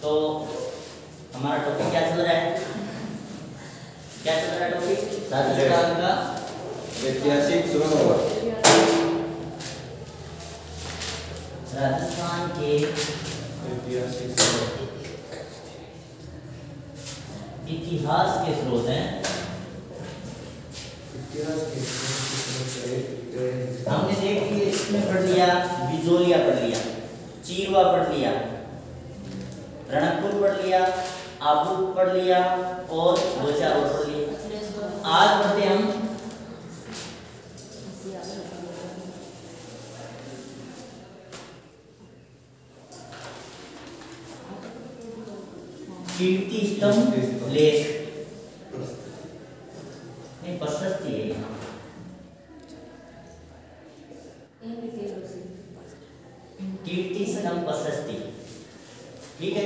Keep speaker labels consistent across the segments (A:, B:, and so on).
A: तो हमारा टॉपिक क्या चल रहा है? क्या चल रहा है टॉपिक? राजस्थान का
B: ऐतिहासिक सरोवर।
A: राजस्थान के
B: ऐतिहासिक सरोवर
A: इतिहास के स्रोत हैं।
B: इतिहास के
A: हमने देख लिया, इसमें पढ़ लिया, बिजोलिया पढ़ लिया, चीरवा पढ़ लिया, रणकपुर पढ़ लिया, आबू पढ़ लिया और दो चार और पढ़ लिया। आज पढ़ते हम कीर्ति स्तंभ लेख, नहीं प्रशस्ति है यहाँ। कीर्ति स्तंभ प्रशस्ति, ठीक है।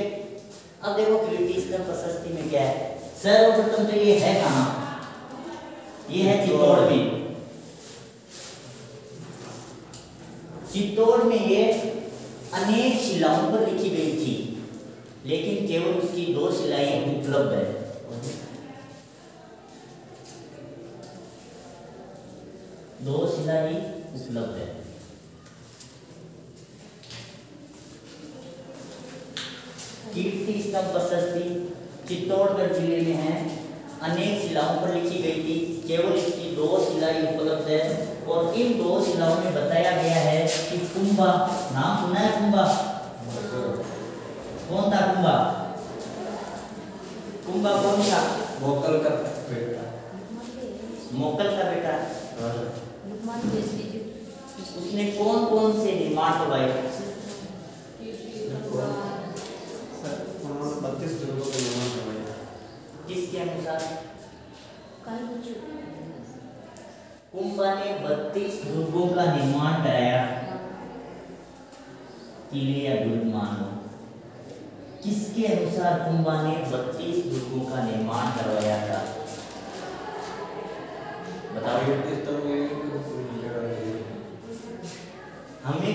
A: अब देखो कीर्ति स्तंभ प्रशस्ति में क्या है। सर्वप्रथम तो ये है कहाँ? ये है चित्तौड़ में। चित्तौड़ में ये अनेक शिलाओं पर लिखी गई थी, लेकिन केवल उसकी 2 शिलाएं उपलब्ध है। दो शिलाएं उपलब्ध है। कीर्ति स्तंभ प्रशस्ति चित्तौड़गढ़ जिले में है, अनेक शिलाओं पर लिखी गई थी, केवल इसकी 2 शिलाएं उपलब्ध है। और इन 2 शिलाओं में बताया गया है कि कुंभा, नाम सुना है कुंभा? कौन था कुंभा? कुंभा कौन था?
B: मोकल का बेटा।
A: मोकल का बेटा। उसने कौन कौन से निर्माण करवाए?
B: 32 दुर्गों का निर्माण करवाया।
A: किसके अनुसार? कुंभा ने 32 दुर्गों का निर्माण कराया। किले या दुर्ग मान लो। किसके अनुसार कुंभा ने 32 दुर्गों का निर्माण करवाया था? बताओ। हमें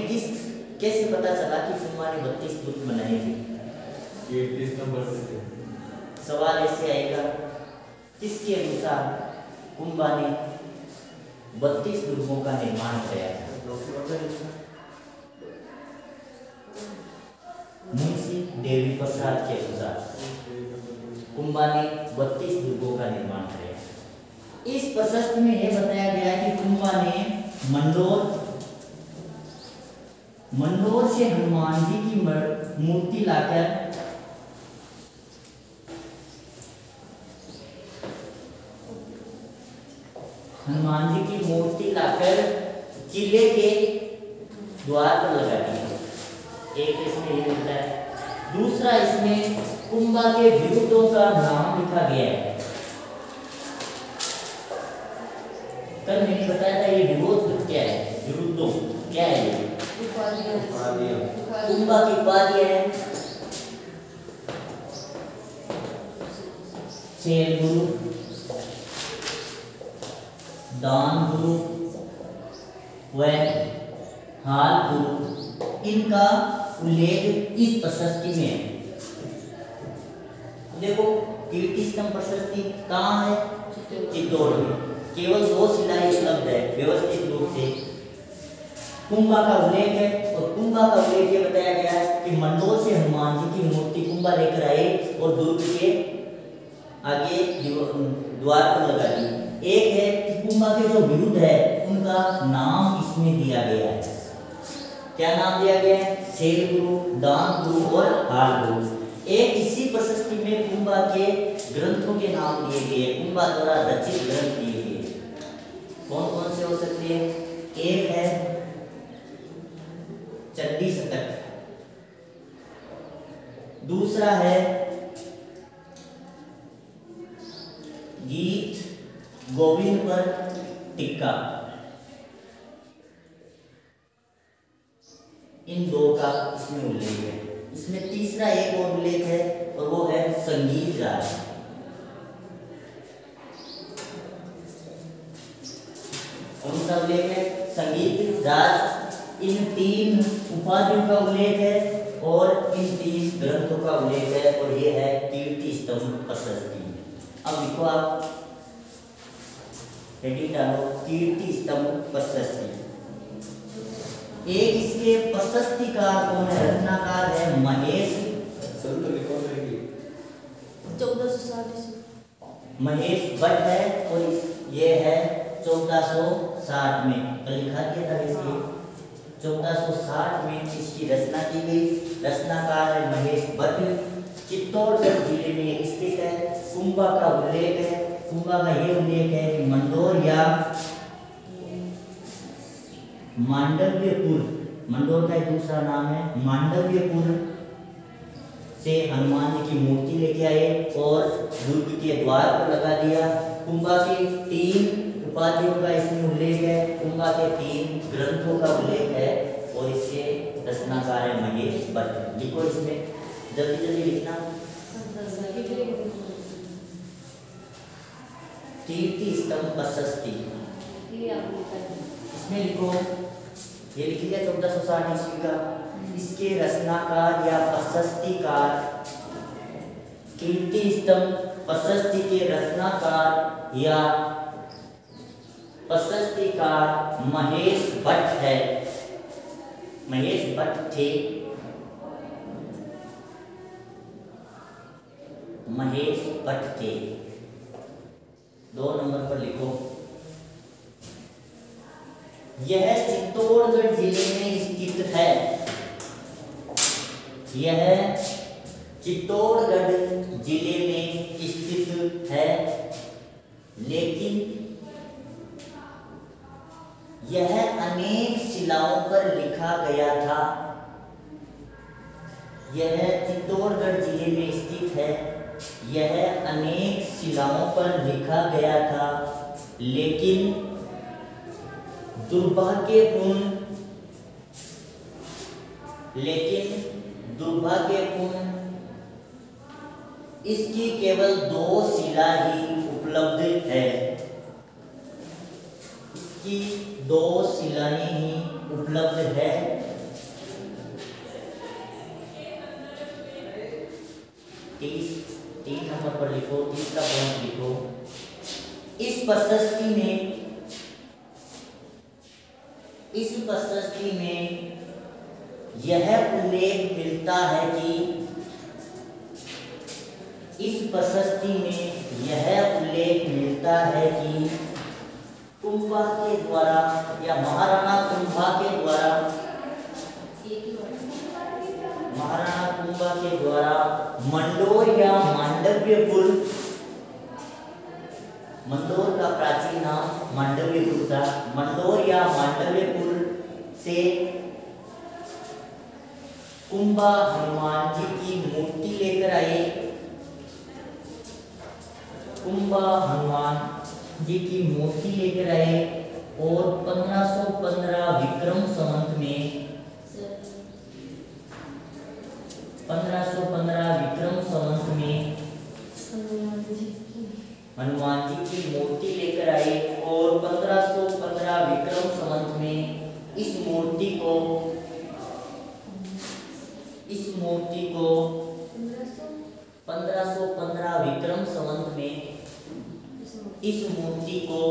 A: कैसे पता चला कि कुंभा ने 32 दुर्ग बनाए थे? सवाल ऐसे आएगा, किसके अनुसार कुंभा ने 32 दुर्गों का निर्माण कराया था? मुंशी देवी प्रसाद के अनुसार कुंभा ने 32 दुर्गों का निर्माण कराया। इस प्रशस्ति में यह बताया गया कि कुंभा ने मंडोर से हनुमान जी की मूर्ति लाकर किले के द्वार पर लगा दी। एक इसमें ये मिलता है। दूसरा, इसमें कुंभा के विरुद्धों का नाम लिखा गया है। कल मैंने बताया था ये विरोध क्या है, विरुद्धों क्या है? ये कुंभा की उपाधियां है। चेल गुरु, दान गुरु व हाल गुरु, इनका उल्लेख इस प्रशस्ति में है। देखो कीर्ति स्तंभ प्रशस्ति कहाँ है? चित्तौड़ में। केवल 2 शिलाएं उपलब्ध है व्यवस्थित रूप से। कुंभा का उल्लेख है, और कुंभा का उल्लेख ये बताया गया है कि मंडोर से हनुमान जी की मूर्ति कुंभा लेकर आए और दुर्ग के आगे द्वार पर लगा दी। एक है कि कुंभा के जो विरुद्ध है उनका नाम इसमें दिया गया है। क्या नाम दिया गया है? सेल गुरु, दान गुरु और हाल गुरु। एक इसी प्रशस्ति में कुंभा के ग्रंथों के नाम दिए गए, कुंभा द्वारा रचित ग्रंथ दिए गए। कौन कौन से हो सकते हैं? एक है चंडी शतक, दूसरा है गीत गोविंद पर टिक्का। इन 2 का इसमें उल्लेख है। इसमें तीसरा एक और उल्लेख है, और वो है संगीत राज। कौन सा उल्लेख है? संगीत राज। इन 3 उपाधियों का उल्लेख है, और इन 3 ग्रंथों का उल्लेख है और ये है कीर्ति स्तंभ प्रशस्ति। अब लिखो आप हेडिंग डालो कीर्ति स्तंभ प्रशस्ति। एक इसके प्रशस्तिकार कौन है? रचनाकार है महेश
B: संत लिखो रहेगी
C: 1460 ईस्वी।
A: महेश भट्ट है और ये है 1460 में तो लिखा दिया था इसलिए 1460 में इसकी रचना की गई। रचनाकार है महेश भट्ट। चित्तौड़गढ़ जिले में स्थित है। कुंभा का उल्लेख है। कुंभा का ये उल्लेख है कि मंडोर या मांडव्यपुर, मंडोर का एक दूसरा नाम है मांडव्यपुर से हनुमान जी की मूर्ति लेके आए और दुर्ग के द्वार पर लगा दिया। कुंभा की 3 उपाधियों का इसमें उल्लेख है। कुंभा के 3 ग्रंथों का उल्लेख है और इसके रचनाकार है महेश भट्ट। लिखो इसमें जल्दी जल्दी लिखना। कीर्ति स्तंभ प्रशस्ति इसमें लिखो, ये लिख लिया 1460 ईस्वी का। इसके रचनाकार या प्रशस्तिकार, कीर्ति स्तंभ प्रशस्ति के रचनाकार या प्रशस्तिकार महेश भट्ट है। महेश भट्ट थे। महेश भट्ट थे। 2 नंबर पर लिखो, यह चित्तौड़गढ़ जिले में स्थित है। यह चित्तौड़गढ़ जिले में स्थित है, लेकिन यह अनेक शिलाओं पर लिखा गया था। यह चित्तौड़गढ़ जिले में स्थित है। यह अनेक शिलाओं पर लिखा गया था, लेकिन दुर्भाग्यपूर्ण इसकी केवल 2 शिला ही उपलब्ध है। इसकी 2 शिलाएं ही उपलब्ध है। 3 नंबर पर लिखो, 3रा पॉइंट लिखो। इस प्रशस्ति में यह उल्लेख मिलता है कि कुंभा के द्वारा या महाराणा कुंभा के द्वारा मंडोर या मांडव्यपुर, मंडोर का प्राचीन नाम मांडव्यपुर था। मंडोर या मांडव्यपुर से कुंभा हनुमान जी की मूर्ति लेकर आए। कुंभा हनुमान जी की मूर्ति लेकर आए और 1515 विक्रम संवत में हनुमान जी की मूर्ति लेकर आए और 1515 विक्रम संवत में इस मूर्ति को 1515 विक्रम संवत में इस मूर्ति को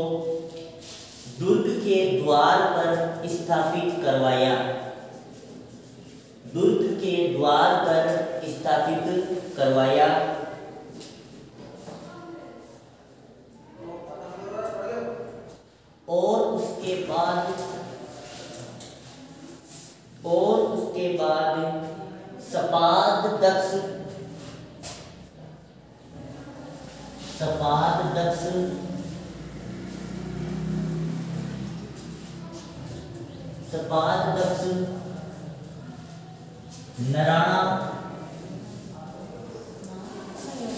A: दुर्ग के द्वार पर स्थापित करवाया। दुर्ग के द्वार पर स्थापित करवाया और उसके बाद सपाददक्ष नराणा,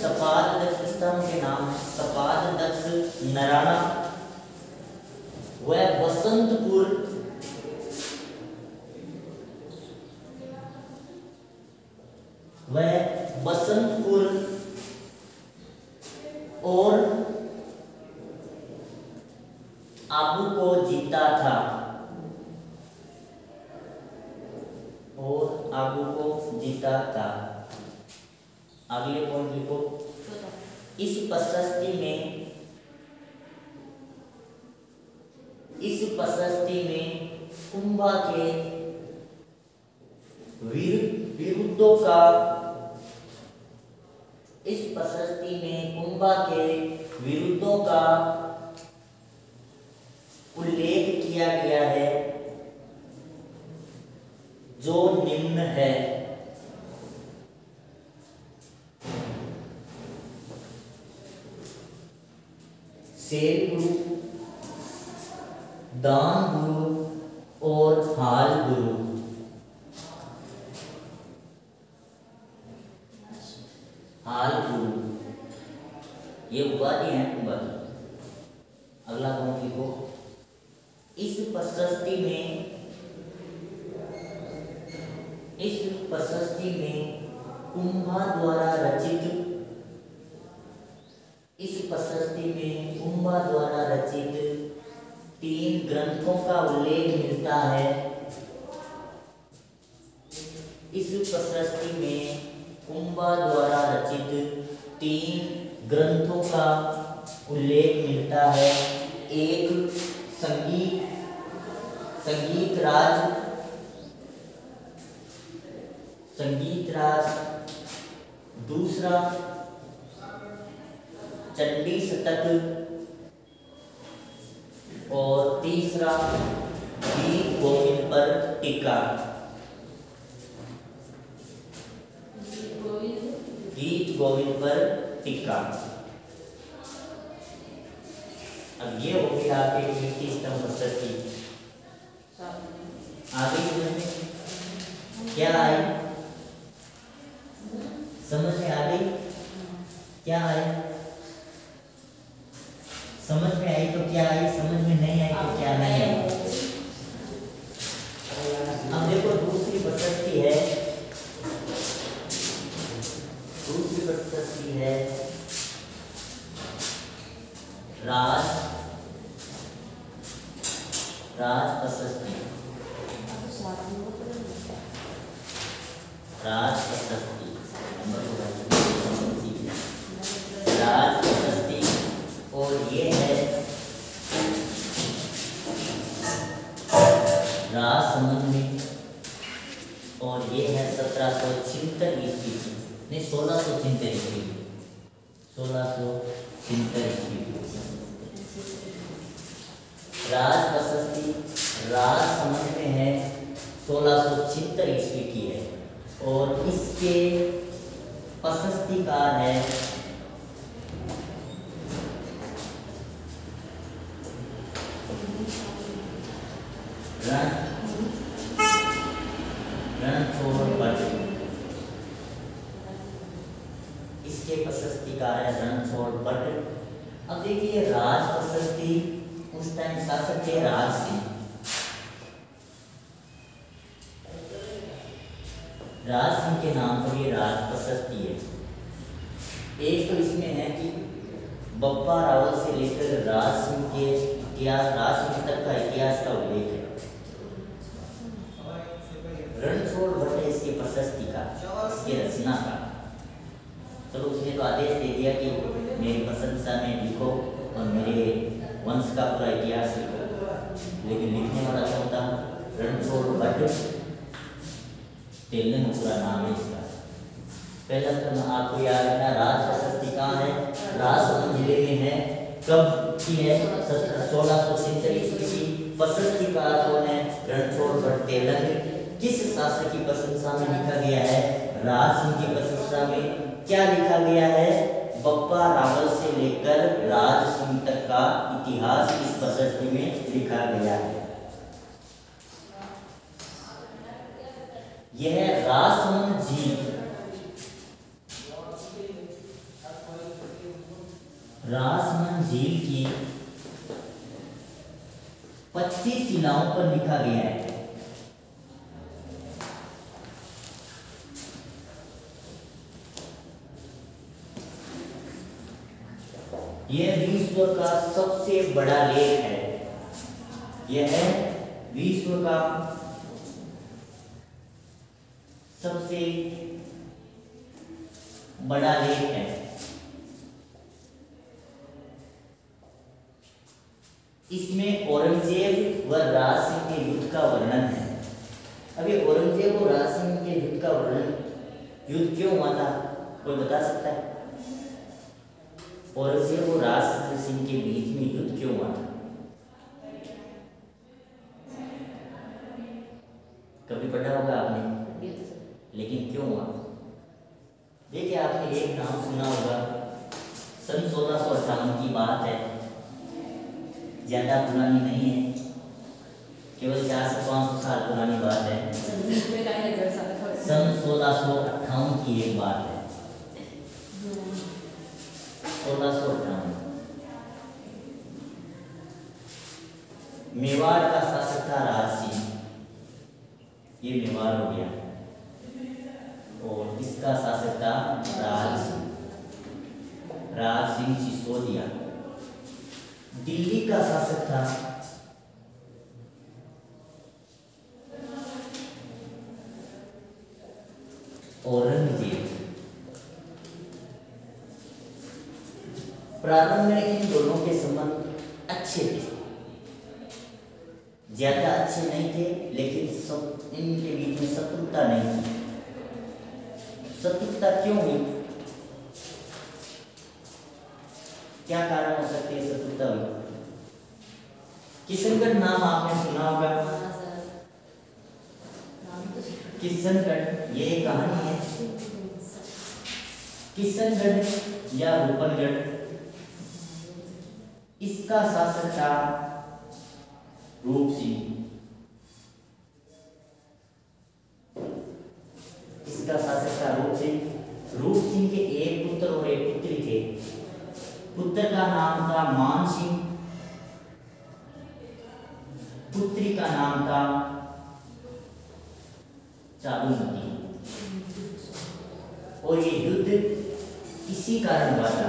A: सपाददक्ष स्तंभ के नाम है सपाददक्ष नराणा व बसंतपुर और आबू को जीता था। को जीता था। अगले पॉइंट लिखो। इस प्रशस्ति में कुंभा के विरुद्धों का उल्लेख किया गया है, जो निम्न है। सेल गुरु, दान गुरु और हाल गुरु। हाल गुरु ये उपाधि है कुंभा की। अगला पॉइंट लिखो। इस प्रशस्ति में कुंभा द्वारा रचित 3 ग्रंथों का उल्लेख मिलता है। इस प्रशस्ति में कुंभा द्वारा रचित 3 ग्रंथों का उल्लेख मिलता है। एक संगीत राज, दूसरा चंडी शतक और तीसरा गीत गोविंद पर टीका। गीत गोविंद पर टीका। अब ये हो गया आपके कीर्ति स्तंभ प्रशस्ति। आगे समझ में क्या आई? समझ में आ गई? क्या आई? समझ में आई तो क्या आई, समझ में नहीं आई तो क्या नहीं आई। अब देखो दूसरी प्रशस्ति है। दूसरी प्रशस्ति है राज प्रशस्ति। राज प्रशस्ति और ये है राजसमंद में, और ये है 1776 ईस्वी की, नहीं 1676 ईस्वी की, 1676 ईस्वी की। राज प्रशस्ति राजसमंद में है, 1676 ईस्वी की है। और इसके प्रशस्तिकार है रणछोड़ भट्ट। इसके प्रशस्तिकार है रणछोड़ भट्ट। अब देखिए राज प्रशस्ति उस टाइम शासक थे राज सिंह। राज सिंह के नाम पर ये राज प्रशस्ति है। एक तो इसमें है कि बप्पा रावल से लेकर राज सिंह के इतिहास, राज सिंह तक का इतिहास का उल्लेख है। रणछोड़ भट्ट है इसके प्रशस्ति का, इसके रचना का। चलो उसने तो आदेश दे दिया कि मेरी प्रशंसा में लिखो और मेरे वंश का पूरा इतिहास लिखो, लेकिन लिखने वाला कौन था? रणछोड़ भट्ट। तेलंग पूरा नाम है इसका। पहला तो आपको याद है ना, राज प्रशस्ति कहाँ है? राजसमंद जिले में है। कब की है? 1676 ईस्वी की। प्रशस्तिकार कौन है? रणछोड़ भट्ट तेलंग। किस शासक की प्रशंसा में लिखा गया है? राज सिंह की प्रशंसा में। क्या लिखा गया है? बप्पा रावल से लेकर राज सिंह तक का इतिहास इस प्रशस्ति में लिखा गया है। यह राजसमंद झील, राजसमंद झील की 25 शिलाओं पर लिखा गया है। यह विश्व का सबसे बड़ा लेख है। यह विश्व का सबसे बड़ा लेख है। इसमें औरंगजेब व राज सिंह के युद्ध का वर्णन है। अभी औरंगजेब और राज सिंह के युद्ध का वर्णन, युद्ध क्यों हुआ था, कोई बता सकता है? औरंगजेब और राज सिंह के बीच में युद्ध क्यों हुआ था? कभी पढ़ा होगा आपने, लेकिन क्यों हुआ? देखिए, आपने एक नाम सुना होगा, सन 1658 की बात है, ज्यादा पुरानी नहीं है, केवल 400 से 500 साल पुरानी बात है। सन 1658 की एक बात है, 1658। मेवाड़ का शासक था राज सिंह, ये मेवाड़ हो गया, और इसका शासक था राज सिंह सिसोदिया। दिल्ली का शासक था औरंगजेब। प्रारंभ में इन दोनों के संबंध अच्छे थे, ज्यादा अच्छे नहीं थे, लेकिन इनके बीच में शत्रुता नहीं थी। शत्रुता क्यों हुई, क्या कारण हो सकते हैं शत्रुता हुई? किशनगढ़ नाम आपने सुना होगा। किशनगढ़, ये एक कहानी है। किशनगढ़ या रूपनगढ़, इसका शासक था रूप सिंह। इसका शासक था रूप सिंह। रूप सिंह के एक पुत्र और एक पुत्री थे। पुत्र का नाम था मान सिंह, पुत्री का नाम था चारुमती। और ये युद्ध इसी कारण हुआ था।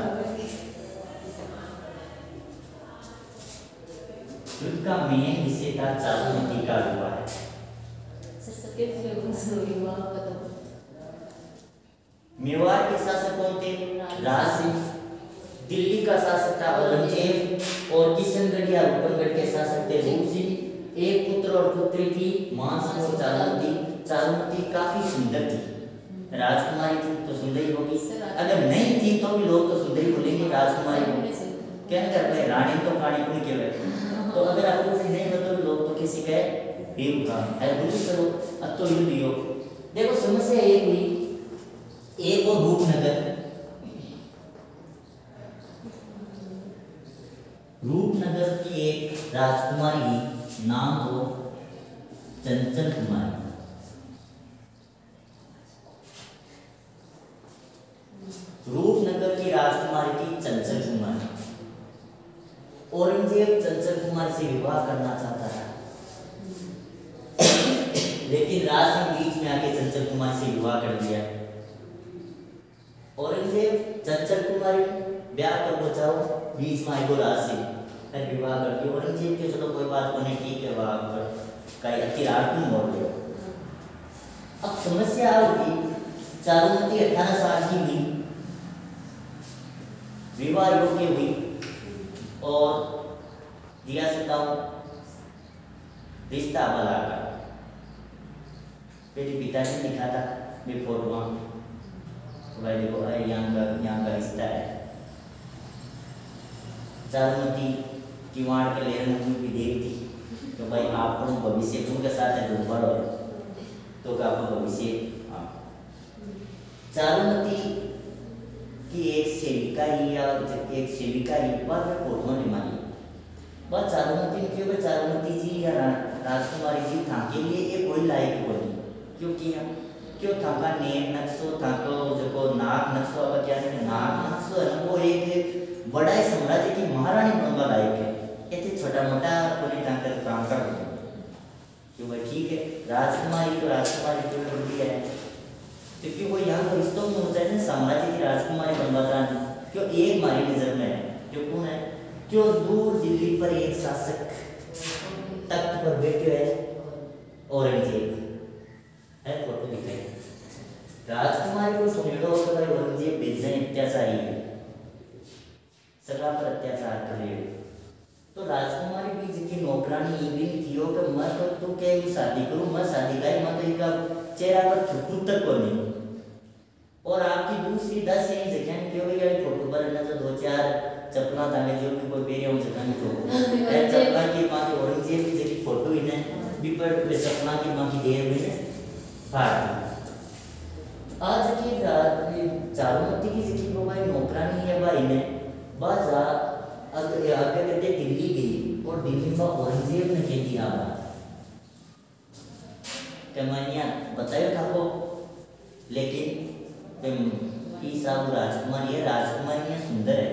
A: युद्ध का मेन विषय था चारुमती का विवाह। मेवाड़ के शासक कौन थे? राज सिंह। दिल्ली का शासक था औरंगजेब, और किशनगढ़ या रूपनगढ़ के शासक थे रूप सिंह। एक पुत्र और पुत्री थी, मान सिंह और चारुमती। चारुमती काफी सुंदर थी, राजकुमारी थी तो सुंदर ही होगी। अगर नहीं थी तो भी लोग तो सुंदर ही बोलेंगे, राजकुमारी होगी। क्या कर भाई, रानी तो काणी को नहीं कहते। तो अगर आपको नहीं हो तो लोग तो किसी कहे चलो अब तो युद्ध हो। देखो समस्या एक हुई, एक और रूपनगर। रूपनगर की एक राजकुमारी, नाम हो चंचल कुमारी। रूपनगर की राजकुमारी थी चंचल कुमारी। औरंगजेब चंचल कुमार से विवाह करना चाहता था, लेकिन राज सिंह बीच में आके चंचल कुमार से विवाह कर दिया। औरंगजेब चंचल कुमारी ब्याह कर बचाओ, बीच में आएगो राज सिंह, फिर विवाह कर दिया। औरंगजेब के चलो कोई बात नहीं, ठीक है, विवाह कर कई अतिराग तुम बोल रहे हो। अब समस्या होगी, चारुमती 18 साल की हुई, विवाह योग्य हुई, और दिया सताऊं रिश्ता बला का। मेरे पिताजी ने लिखा था बिफोर वन, तो भाई देखो यहाँ का रिश्ता है। चारुमती किवाड़ के लेर मुझे भी देखती तो भाई आप भविष्य उनके साथ है जो बड़ो तो का आपको भविष्य। चारुमती की एक सेविका ही या एक सेविका ही वह फोटो नहीं मानी। वह चारुमती जी या राजकुमारी जी था के लिए एक कोई लायक बोली, क्योंकि क्यों था का नेम नक्शो था को जो नाग नक्शो का क्या है, नाग नक्शो है वो एक बड़ा ही साम्राज्य की महारानी बनवा लायक है। ऐसे छोटा मोटा कोई टंकर काम कर दो क्यों भाई, ठीक है, राजकुमारी तो राजकुमारी क्यों बोलती है, क्योंकि वो यहाँ पर रिश्तों में होता है साम्राज्य की राजकुमारी बनवाता है। क्यों एक हमारी नजर में है, क्यों कौन है, क्यों दूर दिल्ली पर एक शासक तख्त पर बैठे है औरंगजेब है, फोटो दिखाई राजकुमारी को सुनेड़ो तो भाई औरंगजेब बेजाय अत्याचारी है, सगा पर अत्याचार कर रहे हो। तो राजकुमारी भी जिसकी नौकरानी इवरी थी हो कि मैं तो क्या ही शादी करूं, मैं शादी करी मैं तो इनका चेहरा पर थुटू तक को नहीं। और आपकी दूसरी 10 यही जगह नहीं क्यों गई फोटो पर ना जो 2-4 चपला ताले जो भी कोई बेरे हो जगह नहीं तो ए चपला की मां की औरंगजेब की जगह फोटो ही ने बिपर पे चपला की मां की देर में ने फाड़ आज की रात में चारुमती की जिकी को भाई नौकरानी है भाई ने बाजा अगर आगे कहते दिल्ली गई और दिल्ली में औरंगजेब ने कह दिया कमानिया बतायो था को, लेकिन साहब राजकुमारी है, राजकुमारी सुंदर है।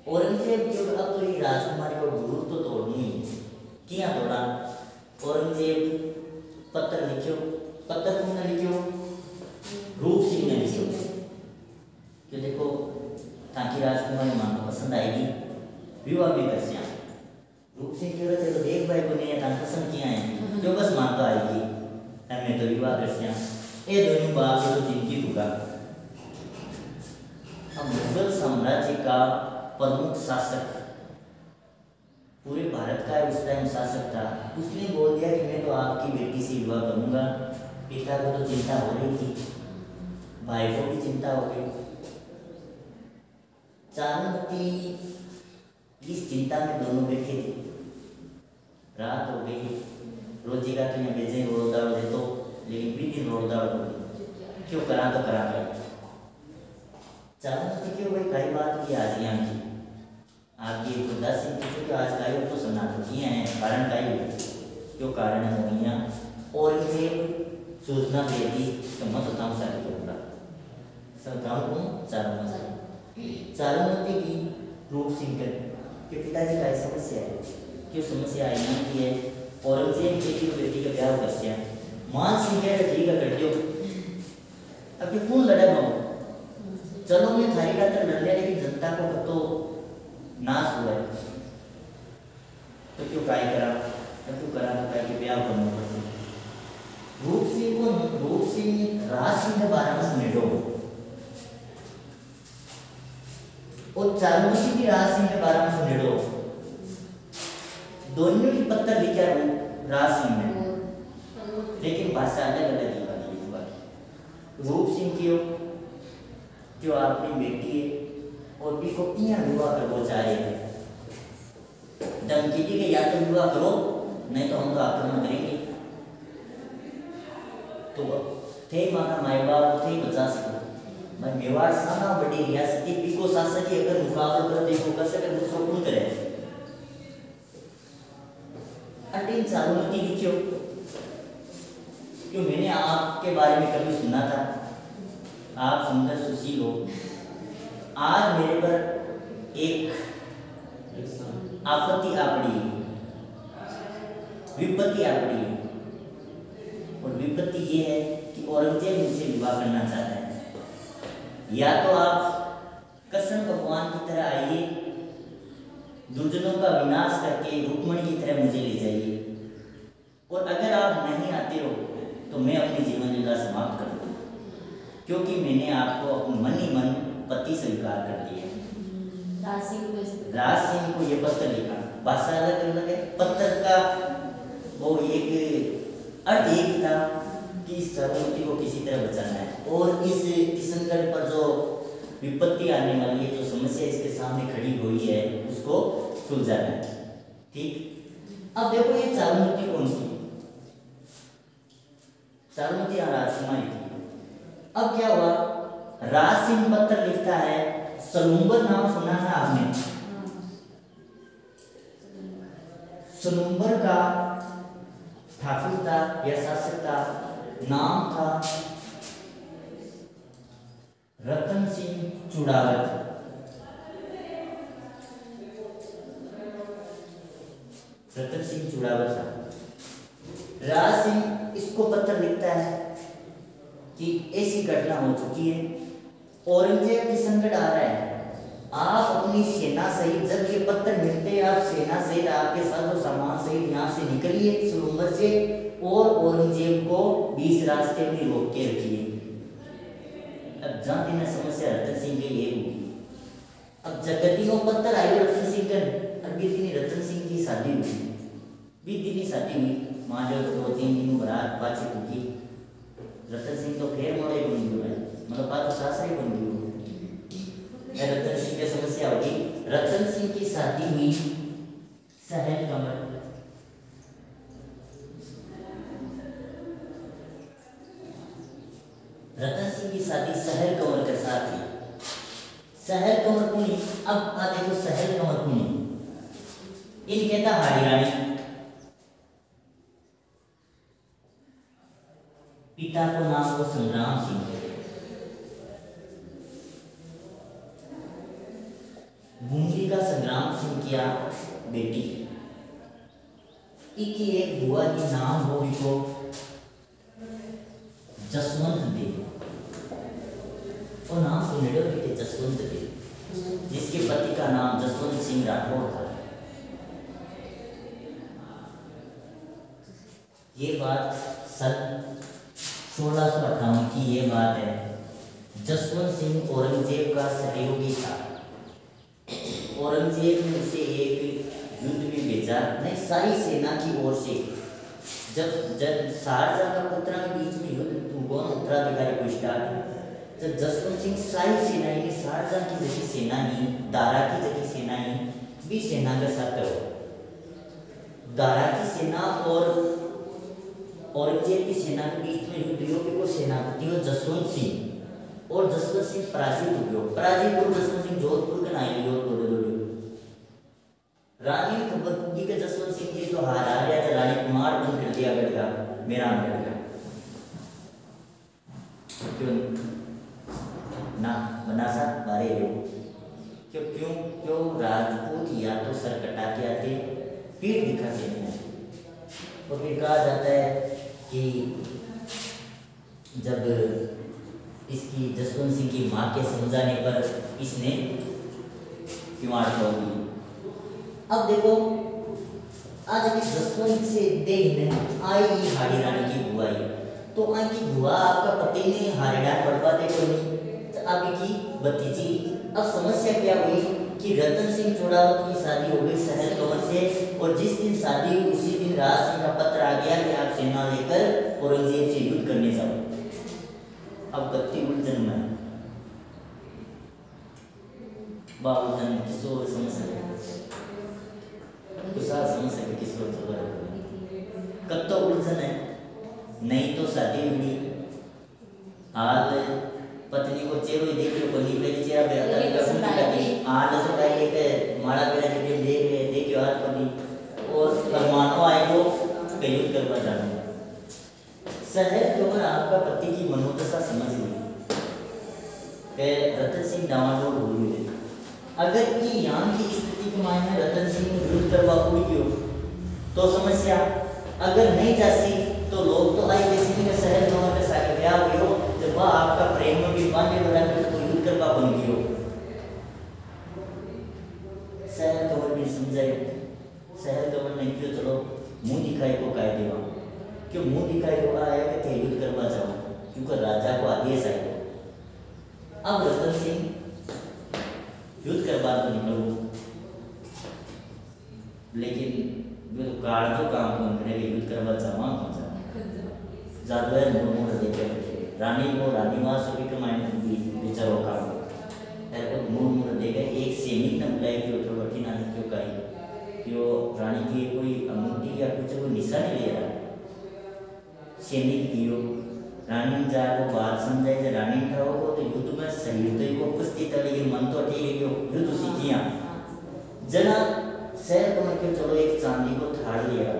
A: औरंगजेब जो अब तो ये राजकुमारी को दूर तो तोड़नी है, क्या तोड़ा? औरंगजेब पत्र लिखियो, पत्र तुमने लिखियो रूप सिंह ने लिखियो कि देखो ताकि राजकुमारी मां को पसंद आएगी विवाह भी कर सिया। रूप सिंह क्यों रहते तो देख भाई को नहीं है पसंद किया है जो बस मां तो आएगी हमें तो विवाह कर सिया ये दोनों बात तो जिनकी होगा। अब मुगल साम्राज्य का प्रमुख शासक पूरे भारत का उस टाइम शासक था, उसने बोल दिया कि मैं तो आपकी बेटी से विवाह करूंगा। पिता को तो चिंता हो रही थी, भाई को भी चिंता हो गई। चारुमती इस चिंता में दोनों बैठे थे। रात हो गई, रोजी का तो यहाँ बेचे रोड दाड़ दे तो, लेकिन भी दिन रोड दाड़ हो गई क्यों करा तो करा गया। चारुमती क्यों भाई कई बात की आज यहाँ की आपकी खुदा से पूछो कि आज का योग तो सुना तो किए हैं कारण का ही क्यों कारण है मोहिया और इसे सूचना दे दी तो मत बताऊँ सारी होगा सरकार को चारुमती की रूप सिंह के पिताजी का समस्या है, क्यों समस्या आई ना कि है औरंगजेब की बेटी का ब्याह कर दिया। मान सिंह कह रहे ठीक है कर दो, अब कौन लड़ा बाबू चलो मैं थारी का तो लड़ लिया, लेकिन जनता को तो नाश हुआ है तो क्यों काय करा तो क्यों करा तो काय के ब्याह करना पड़ता। रूप सिंह राज सिंह के बारे में सुने दो और चारुमती भी राज सिंह के बारे में सुने दो, दोनों ही पत्थर लिखा राज सिंह ने, लेकिन भाषा अलग अलग ही। रूप सिंह की जो आपकी बेटी है और भी को किया विवाह कर वो चाह रहे थे धमकी दी कि या तो विवाह करो नहीं तो हम तो आक्रमण करेंगे। तो थे माना माई बाप थे 50 मैं मेवाड़ साना बड़ी रियासत की को शासक की अगर मुकाबला कर देखो कर सके दूसरों कौन करे। अटीन चारुमती लिखियो क्यों मैंने आपके बारे में कभी सुना था, आप सुंदर सुशील हो। आज मेरे पर एक आपत्ति आ पड़ी, विपत्ति आ पड़ी और विपत्ति ये है कि औरंगजेब मुझसे विवाह करना चाहता है। या तो आप कृष्ण भगवान की तरह आइए, दुर्जनों का विनाश करके रुक्मणी की तरह मुझे ले जाइए, और अगर आप नहीं आते हो तो मैं अपनी जीवन लीला समाप्त कर दूँ, क्योंकि मैंने आपको अपने मन ही मन पति स्वीकार कर दिया। राज सिंह को ये पत्र लिखा, भाषा अलग अलग है, पत्र का वो एक अर्थ एक था कि इस चारुमती को किसी तरह बचाना है और इस किशनगढ़ पर जो विपत्ति आने वाली है, जो समस्या इसके सामने खड़ी हुई है, उसको सुलझाना है। ठीक, अब देखो ये चारुमती कौन सी? चारुमती राजकुमारी थी। अब क्या हुआ, राज सिंह पत्र लिखता है, सलूम्बर नाम सुना था आपने? सलूम्बर का ठाकुर था या शासक था, नाम था रतन सिंह चुड़ावत। रतन सिंह चुड़ावत था। राज सिंह इसको पत्र लिखता है कि ऐसी घटना हो चुकी है, औरंगजेब की संकट आ रहा है, आप अपनी सेना सहित, जब ये पत्र मिलते हैं आप सेना सहित आपके साथ जो सामान सहित यहाँ से निकलिए सलूम्बर से और औरंगजेब को बीच रास्ते में रोक के रखिए। जगती पत्थर आई रतन सिंह कर अभी दिन रतन सिंह की शादी हुई, 20 दिन की शादी हुई, मान लो 2-3 दिन बरात पाछी टूटी, रतन सिंह तो फिर मोड़े बन गए, मतलब बात तो सासरे बन गई। रतन सिंह की समस्या होगी, रतन सिंह की शादी हुई सहल कमल, रतन सिंह की शादी सहल कंवर के साथ हुई। सहल कंवर कुनी, अब आ देखो सहल कंवर कुनी, इन कहता हाड़ी रानी, पिता को नाम वो संग्राम सिंह, बूंदी का संग्राम सिंह किया बेटी, इकी एक बुआ की नाम हो इको जसवंत देव, और नाम तो निडर थे जसवंत देव, जिसके पति का नाम जसवंत सिंह राठौर था। ये बात सन 1658 की ये बात है। जसवंत सिंह औरंगजेब का सहयोगी था। औरंगजेब ने उसे एक युद्ध में भेजा, नहीं शाही सेना की ओर से, जब शारजाह का उत्तरा के बीच में युद्ध गौन उत्तराधिकारी को स्टार्ट हुआ, जब जसवंत सिंह शाही सेना यानी शारजाह की जगह सेना ही, दारा की जगह सेना ही भी सेना के साथ हो, दारा की सेना और औरंगजेब की सेना के बीच में युद्ध को सेनापति हो जसवंत सिंह, और जसवंत सिंह पराजित हो, जसवंत सिंह जोधपुर का नाई लियो रानी ने खबर पूरी के जसवंत सिंह जी तो हार आ गया था, रानी कुमार बन कर दिया गया मेरा गया क्यों ना बना सा बारे क्यों क्यों क्यों राजपूत या तो सर कटा के आते, पीठ दिखाते हैं, और फिर कहा जाता है कि जब इसकी जसवंत सिंह की माँ के समझाने पर इसने किवाड़ तोड़ दी। अब देखो आज अभी जसवंत से देखने आई हाड़ी रानी की बुआ, तो की बुआ आपका पति ने हारेडार बढ़वाते को नहीं, तो अब की भतीजी। अब समस्या क्या हुई कि रतन सिंह चौड़ावत की शादी हो गई सहल कंवर से, और जिस दिन शादी हुई उसी दिन राज सिंह का पत्र आ गया कि आप सेना लेकर औरंगजेब से युद्ध करने जाओ। अब गति उलझन में बाबूजन किशोर समस्या किशोर कब तो उलझन है, नहीं तो शादी हुई, हाल पत्नी को चेहरे देख लो, पत्नी पहले चेहरा पे आता है हाल तो भाई एक माड़ा पेड़ा के देख ले देखियो हाथ पत्नी, और फरमानो आए को कयुद्ध करवा जाना। सहज कंवर आपका पति की मनोदशा समझ ली कि रतन सिंह डावाडोल हो गए, अगर कि यहाँ की स्थिति के मायने रतन सिंह युद्ध करवा पूरी क्यों तो समस्या, अगर नहीं जाती तो लोग तो आई किसी में सहज कंवर के साथ ब्याह हुई हो, जब वह आपका प्रेम में भी बांधे हो रहा है तो युद्ध करवा बन गई हो। सहज कंवर भी समझाए, सहज कंवर ने क्यों चलो मुंह दिखाई को कह देवा, क्यों मुंह दिखाई को आया कि युद्ध करवा जाओ, क्योंकि राजा को आदेश आए। अब रतन सिंह युद्ध करवा तो निकलो, लेकिन जो कार जो काम कौन करेगा युद्ध करवा जावा कौन सा जादवर मोर देखे रानी को रानीवास भी कमाने भी बेचारो काम है को मोर देखे एक सैनिक ने बुलाया कि तो बटी ना क्यों करी क्यों रानी की कोई अंगूठी या कुछ वो निशानी ले रहा सैनिक दियो रानी ने जा को बात समझाई जब रानी ठाओ को तो युद्ध में सही तो को कुश्ती था, लेकिन मन तो ठीक है क्यों युद्ध सीखिया जना सहज कंवर के चलो एक चांदी को थाड़ लिया,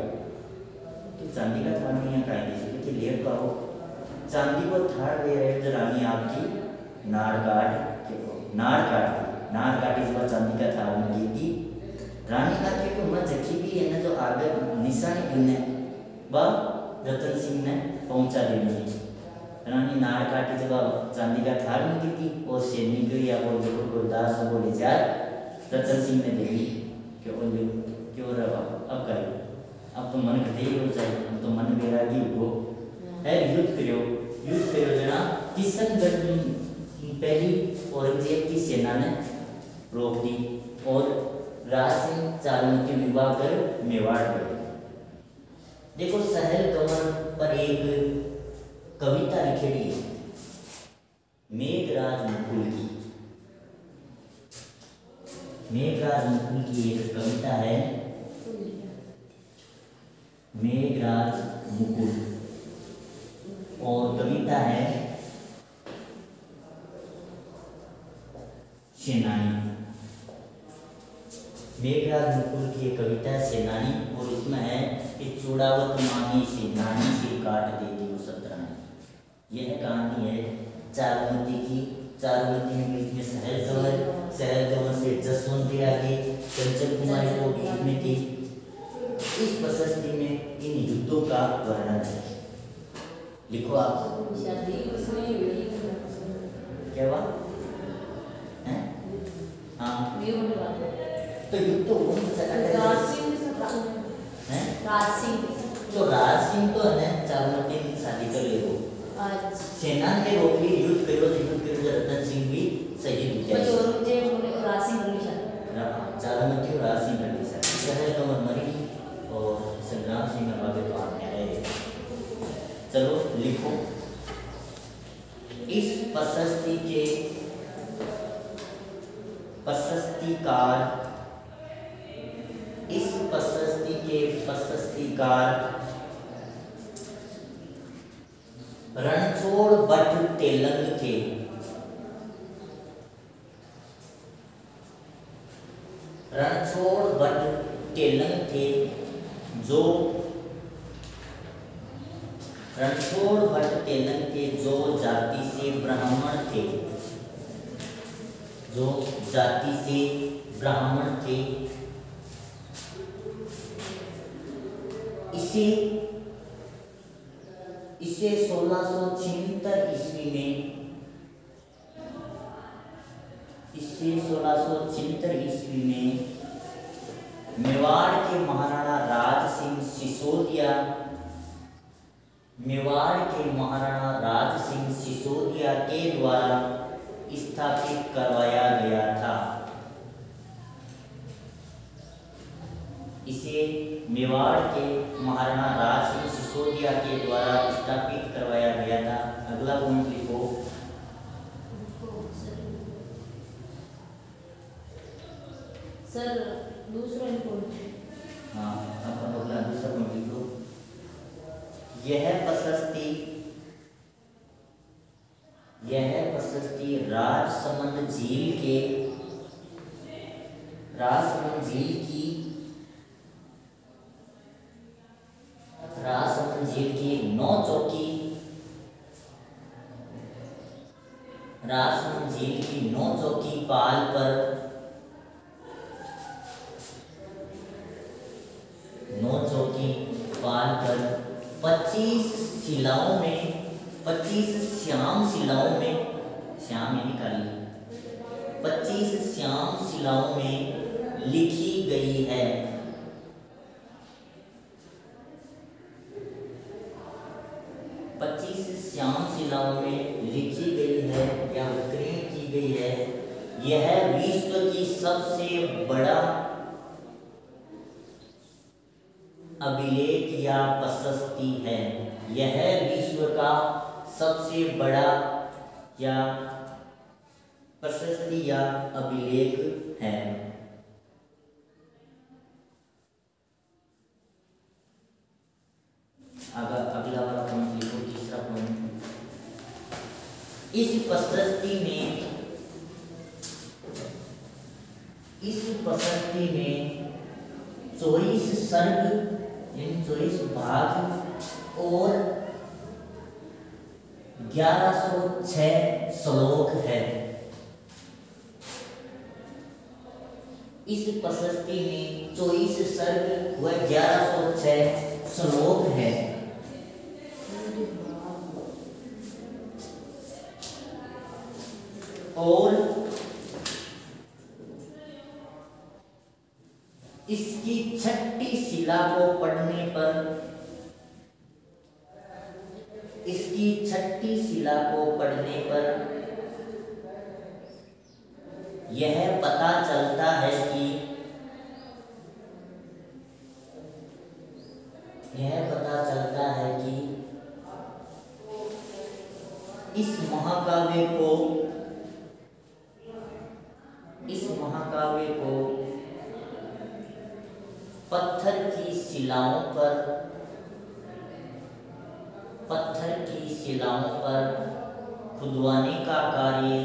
A: तो चांदी का थाड़ नहीं है कायदे से क्योंकि लेट तो आओ चांदी को थाड़ ले रहे तो रानी आपकी नाड़ काटी जब चांदी का थाड़ में दी थी रानी का के मैं जखी भी है ना जो आगे निशानी गिनने वह रतन सिंह ने पहुंचा देनी थी। रानी नाड़ काटी जब चांदी का थाड़ में दी थी और सैनिक या वो जो गुरदास वो ले जाए रतन सिंह ने देखी क्यों रहा अब करो अब तो मन कटे ही हो जाए, अब तो मन बैरागी हो है युद्ध करो जना किशनगढ़ पहली औरंगजेब की सेना ने रोक दी और राज सिंह चारुमती विवाह कर मेवाड़ गए। देखो सहल कमल पर एक कविता लिखेड़ी है मेघराज मुकुल की। मेघराज मुकुल की एक कविता है मेघराज मुकुल और कविता है सेनानी। मेघराज मुकुल की एक कविता है सेनानी और इसमें है कि चूड़ावत मांगी सेनानी से काट देती वो सतरानी। यह कहानी है चारुमती की। चारुमती में बीच में सहल कंवर से जसवंती आगे चंचल कुमारी को बीच में थी। इस प्रशस्ति में इन युद्धों का वर्णन है। लिखो आप क्या हुआ है? हाँ तो युद्ध तो कौन सा है? तो राज सिंह तो है चारुमती की शादी कर ले वो सेना के रोक ली युद्ध करो रतन सिंह भी शहीद हो गया। चारुमती और राज सिंह कर ली शादी। सहल कंवर मरी और संग्राम सिंह आगे तो आने आए। चलो लिखो इस प्रशस्ति के प्रशस्तिकार रणछोड़ भट्ट तेलंग थे। रणछोड़ भट्ट तेलंग थे जो जाति से ब्राह्मण थे। इसे 1676 ईस्वी में मेवाड़ के महाराणा राज सिंह सिसोदिया के द्वारा स्थापित करवाया गया था। इसे मेवाड़ के महाराणा राज सिंह सिसोदिया के द्वारा स्थापित करवाया गया था। अगला पॉइंट लिखो
C: सर दूसरा पॉइंट।
A: हाँ अपन अगला दूसरा पॉइंट लिखो। यह प्रशस्ति राजसमंद झील की 9 चौकी पाल पर 25 श्याम शिलाओं में लिखी गई है। या उत्कीर्ण की गई है। यह विश्व की सबसे बड़ा अभिलेख या प्रशस्ति है। यह विश्व का सबसे बड़ा या प्रशस्ति या अभिलेख है। अगला वाला पॉइंट लिखो, तीसरा पॉइंट। इस प्रशस्ति में 24 सर्ग यानी 24 भाग और 1106 श्लोक है। इस प्रशस्ति में 24 सर्ग व 1106 श्लोक है। और इसकी छठी शिला को पढ़ने पर यह पता चलता है कि इस महाकाव्य को पत्थर की शिलाओं पर खुदवाने का कार्य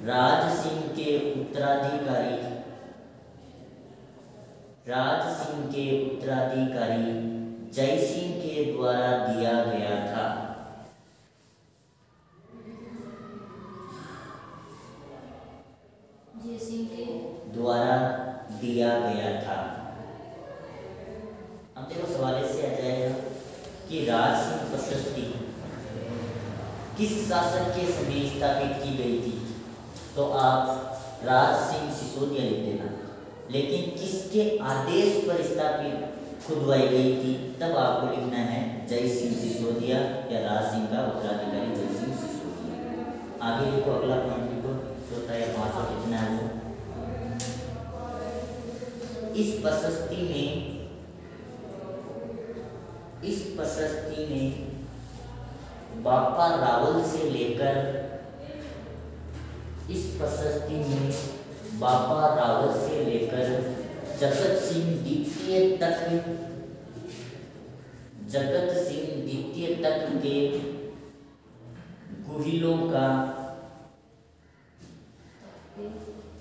A: राज सिंह के उत्तराधिकारी जय सिंह के द्वारा दिया गया था।
C: जय सिंह के
A: द्वारा दिया गया था। अब देखो सवाल से आ जाएगा कि राज सिंह प्रशस्ति किस शासक के समय स्थापित की गई थी, तो आप राज सिंह सिसोदिया लिख देना। लेकिन किसके आदेश पर स्थापित खुदवाई गई थी, तब आपको लिखना है जय सिंह सिसोदिया या राज सिंह का उत्तराधिकारी जय सिंह सिसोदिया। आगे लिखो, अगला पॉइंट लिखो, चौथा या पांचवा कितना है वो। इस प्रशस्ति में बापा रावल से लेकर जगत सिंह द्वितीय तक के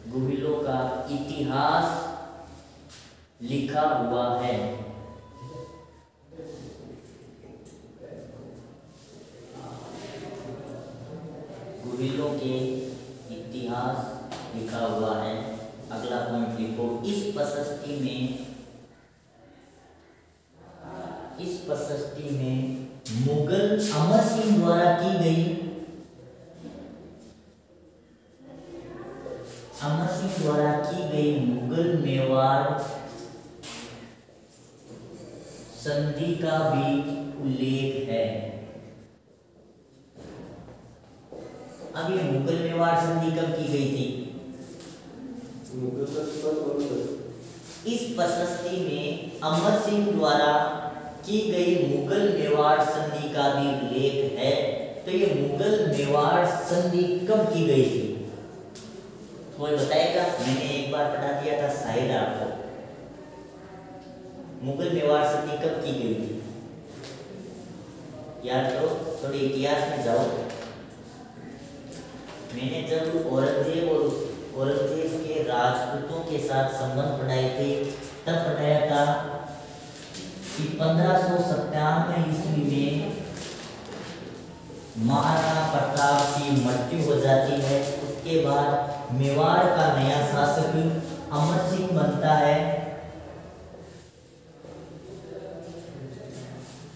A: गुहिलों का इतिहास लिखा हुआ है। गुहिलों के इतिहास लिखा हुआ है। अगला पॉइंट लिखो, इस प्रशस्ति में मुगल अमर सिंह द्वारा की गई मुगल मेवाड़ संधि का भी उल्लेख है। अब ये मुगल मेवाड़ संधि कब की गई थी? इस प्रशस्ति में अमर सिंह द्वारा की गई मुगल मेवाड़ संधि का भी उल्लेख है। तो ये मुगल मेवाड़ संधि कब की गई थी? कोई बताएगा? मैंने एक बार पढ़ा दिया था शायद आपको। मुगल मेवाड़ संधि कब की गई थी? याद करो, थोड़ी इतिहास में जाओ। मैंने जब औरंगजेब के राजपूतों के साथ संबंध पढ़ाए थे, तब पढ़ाया था कि 1597 ईस्वी में महाराणा प्रताप की मृत्यु हो जाती है। उसके बाद मेवाड़ का नया शासक अमर सिंह बनता है।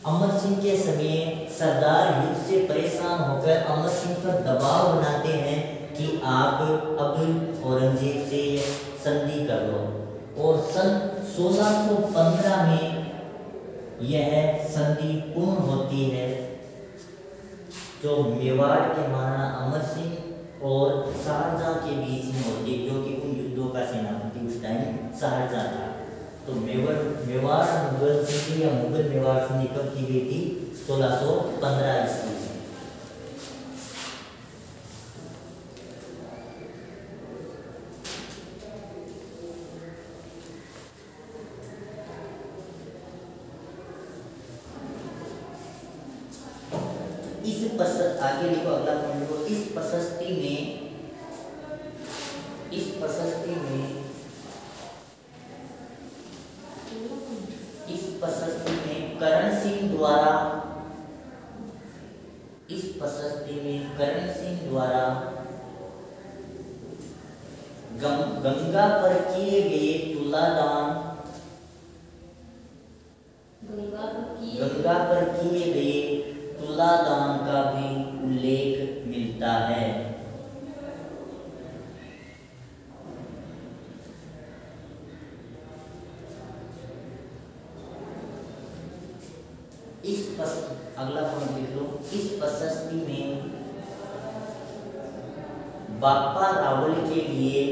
A: अमर सिंह के समय सरदार युद्ध से परेशान होकर अमर सिंह पर दबाव बनाते हैं कि आप अब औरंगजेब से संधि कर लो, और सन 1615 में यह संधि पूर्ण होती है, जो मेवाड़ के महाराणा अमर सिंह और शाहजहां के बीच में होती है, जो कि उन युद्धों का सेनापति उस टाइम शाहजहां था। तो मेवाड़ मुगल संधि या मुगल मेवाड़ संधि कब की गई थी? 1615 ईस्वी में। आगे लिखो, अगला पॉइंट लिखो, इस प्रशस्ति में करण सिंह द्वारा गंगा पर किए गए तुलादान का भी उल्लेख मिलता है। अगला पॉइंट लिख लो। इस प्रशस्ति में बाप्पा रावल के लिए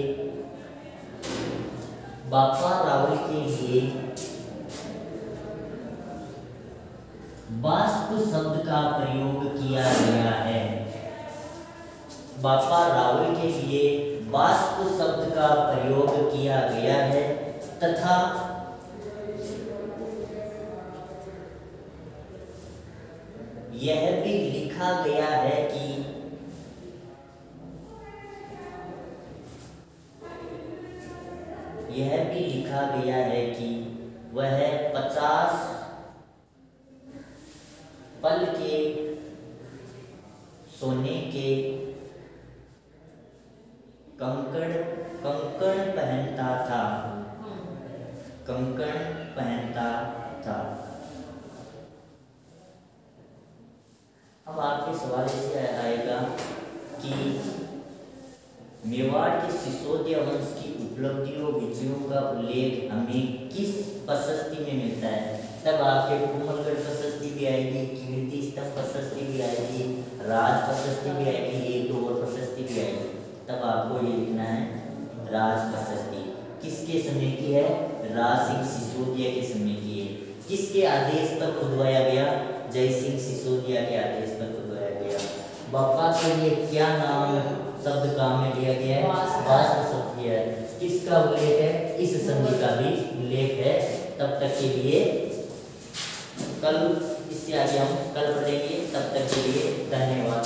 A: वाष्प शब्द का प्रयोग किया गया है। बाप्पा रावल के लिए वाष्प शब्द का प्रयोग किया गया है तथा यह भी लिखा गया है कि वह 50 पल के सोने के कंकण पहनता था। अब आपके सवाल से आएगा कि मेवाड़ के सिसोदिया वंश की उपलब्धियों विजयों का उल्लेख हमें किस प्रशस्ति में मिलता है? तब आपके कोमलगढ़ प्रशस्ति भी आएगी, कीर्ति स्तंभ प्रशस्ति भी आएगी, राज प्रशस्ति भी आएगी, एक दो और प्रशस्ति भी आएगी। तब आपको ये लिखना है राज प्रशस्ति किसके समय की है? राज सिंह सिसोदिया के समय की है। किसके आदेश पर खुदवाया गया? जय सिंह सिसोदिया के आदेश पर खुदवाया गया। बाप्पा के लिए क्या नाम शब्द काम में लिया गया है? वाष्प शब्द किया है। किसका उल्लेख है? इस संधि का भी उल्लेख है। तब तक के लिए कल इससे आगे हम कल पढ़ेंगे। तब तक के लिए धन्यवाद।